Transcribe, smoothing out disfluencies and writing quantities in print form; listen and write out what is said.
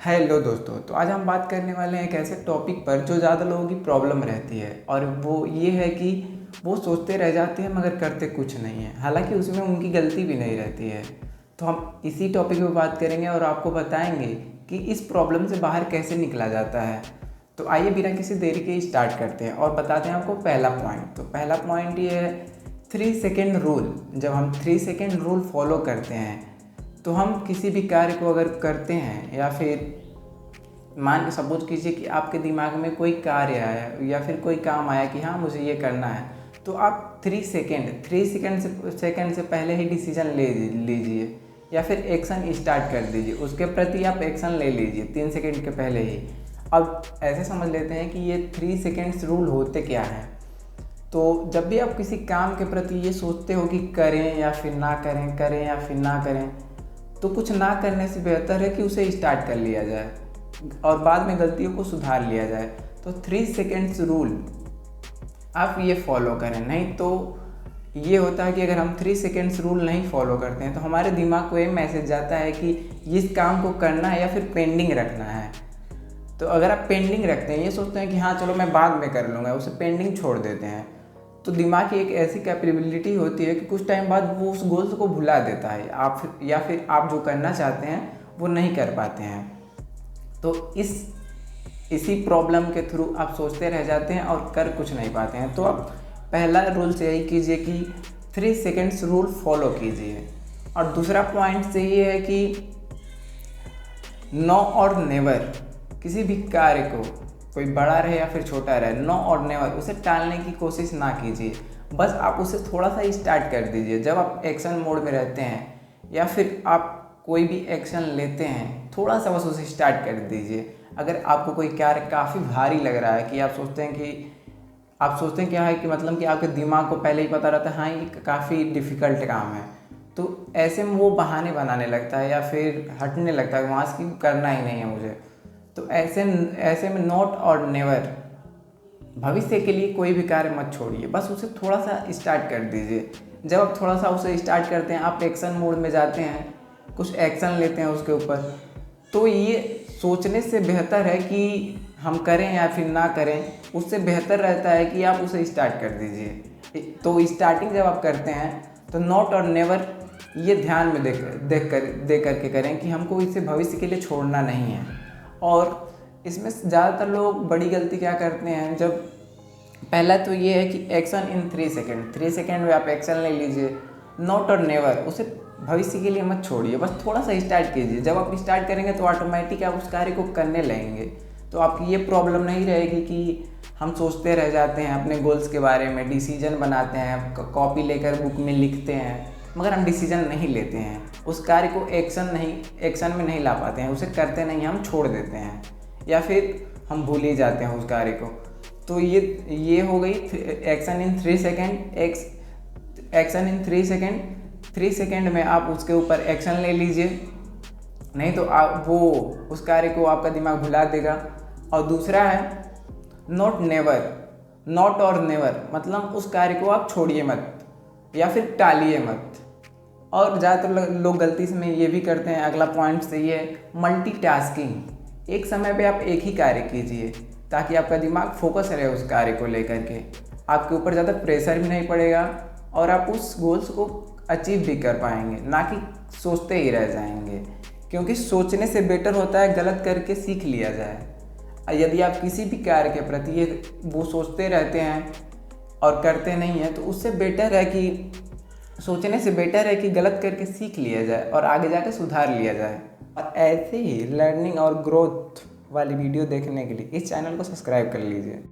Hello दोस्तों, तो आज हम बात करने वाले हैं एक ऐसे टॉपिक पर जो ज़्यादा लोगों की प्रॉब्लम रहती है और वो ये है कि वो सोचते रह जाते हैं मगर करते कुछ नहीं है। हालांकि उसमें उनकी गलती भी नहीं रहती है। तो हम इसी टॉपिक पे बात करेंगे और आपको बताएंगे कि इस प्रॉब्लम से बाहर कैसे निकला जाता है। तो आइए बिना किसी देरी के स्टार्ट करते हैं और बताते हैं आपको पहला पॉइंट। तो पहला पॉइंट ये है 3 सेकेंड रूल। जब हम 3 सेकेंड रूल फॉलो करते हैं तो हम किसी भी कार्य को अगर करते हैं या फिर मान के सपोज कीजिए कि आपके दिमाग में कोई कार्य आया या फिर कोई काम आया कि हाँ मुझे ये करना है, तो आप 3 सेकेंड से पहले ही डिसीजन ले लीजिए या फिर एक्शन स्टार्ट कर दीजिए। उसके प्रति आप एक्शन ले लीजिए 3 सेकेंड के पहले ही। अब ऐसे समझ लेते हैं कि ये 3 सेकेंड्स रूल होते क्या हैं। तो जब भी आप किसी काम के प्रति ये सोचते हो कि करें या फिर ना करें, करें या फिर ना करें, तो कुछ ना करने से बेहतर है कि उसे स्टार्ट कर लिया जाए और बाद में गलतियों को सुधार लिया जाए। तो 3 सेकेंड्स रूल आप ये फॉलो करें। नहीं तो ये होता है कि अगर हम 3 सेकेंड्स रूल नहीं फॉलो करते हैं तो हमारे दिमाग को ये मैसेज जाता है कि इस काम को करना है या फिर पेंडिंग रखना है। तो अगर आप पेंडिंग रखते हैं, ये सोचते हैं कि हाँ चलो मैं बाद में कर लूँगा, उसे पेंडिंग छोड़ देते हैं, तो दिमाग की एक ऐसी कैपेबिलिटी होती है कि कुछ टाइम बाद वो उस गोल्स को भुला देता है आप या फिर आप जो करना चाहते हैं वो नहीं कर पाते हैं। तो इसी प्रॉब्लम के थ्रू आप सोचते रह जाते हैं और कर कुछ नहीं पाते हैं। तो आप पहला रूल से यही कीजिए कि 3 सेकेंड्स रूल फॉलो कीजिए। और दूसरा पॉइंट से ये है कि नो और नेवर, किसी भी कार्य को, कोई बड़ा रहे या फिर छोटा रहे, नो और नेवर उसे टालने की कोशिश ना कीजिए। बस आप उसे थोड़ा सा स्टार्ट कर दीजिए। जब आप एक्शन मोड में रहते हैं या फिर आप कोई भी एक्शन लेते हैं, थोड़ा सा बस उसे स्टार्ट कर दीजिए। अगर आपको कोई कार्य काफ़ी भारी लग रहा है कि आप सोचते हैं क्या है कि मतलब कि आपके दिमाग को पहले ही पता रहता है हाँ ये काफ़ी डिफ़िकल्ट काम है, तो ऐसे में वो बहाने बनाने लगता है या फिर हटने लगता है वहाँ से कि करना ही नहीं है मुझे। तो ऐसे में नॉट और नेवर, भविष्य के लिए कोई भी कार्य मत छोड़िए, बस उसे थोड़ा सा स्टार्ट कर दीजिए। जब आप थोड़ा सा उसे स्टार्ट करते हैं, आप एक्शन मोड में जाते हैं, कुछ एक्शन लेते हैं उसके ऊपर, तो ये सोचने से बेहतर है कि हम करें या फिर ना करें, उससे बेहतर रहता है कि आप उसे स्टार्ट कर दीजिए। तो स्टार्टिंग जब आप करते हैं तो नॉट और नेवर ये ध्यान में दे करके करें कि हमको इसे भविष्य के लिए छोड़ना नहीं है। और इसमें ज़्यादातर लोग बड़ी गलती क्या करते हैं, जब पहला तो ये है कि एक्शन इन 3 सेकेंड में आप एक्शन ले लीजिए। नॉट और नेवर उसे भविष्य के लिए मत छोड़िए, बस थोड़ा सा स्टार्ट कीजिए। जब आप स्टार्ट करेंगे तो ऑटोमेटिक आप उस कार्य को करने लगेंगे। तो आपकी ये प्रॉब्लम नहीं रहेगी कि हम सोचते रह जाते हैं अपने गोल्स के बारे में, डिसीजन बनाते हैं, कॉपी लेकर बुक में लिखते हैं, मगर हम डिसीजन नहीं लेते हैं, उस कार्य को एक्शन में नहीं ला पाते हैं, उसे करते नहीं, हम छोड़ देते हैं या फिर हम भूल ही जाते हैं उस कार्य को। तो ये हो गई action in 3 second. Action in 3 second, 3 second में आप उसके ऊपर एक्शन ले लीजिए, नहीं तो आप वो उस कार्य को आपका दिमाग भुला देगा। और दूसरा है नॉट नेवर, नॉट और नेवर मतलब उस कार्य को आप छोड़िए मत या फिर टालिए मत। और ज़्यादातर लोग गलती से में ये भी करते हैं, अगला पॉइंट से ये है मल्टीटास्किंग। एक समय पे आप एक ही कार्य कीजिए ताकि आपका दिमाग फोकस रहे उस कार्य को लेकर के, आपके ऊपर ज़्यादा प्रेशर भी नहीं पड़ेगा और आप उस गोल्स को अचीव भी कर पाएंगे, ना कि सोचते ही रह जाएंगे। क्योंकि सोचने से बेटर होता है गलत करके सीख लिया जाए। यदि आप किसी भी कार्य के प्रति वो सोचते रहते हैं और करते नहीं हैं, तो उससे बेटर है कि सोचने से बेटर है कि गलत करके सीख लिया जाए और आगे जाके सुधार लिया जाए। और ऐसे ही लर्निंग और ग्रोथ वाली वीडियो देखने के लिए इस चैनल को सब्सक्राइब कर लीजिए।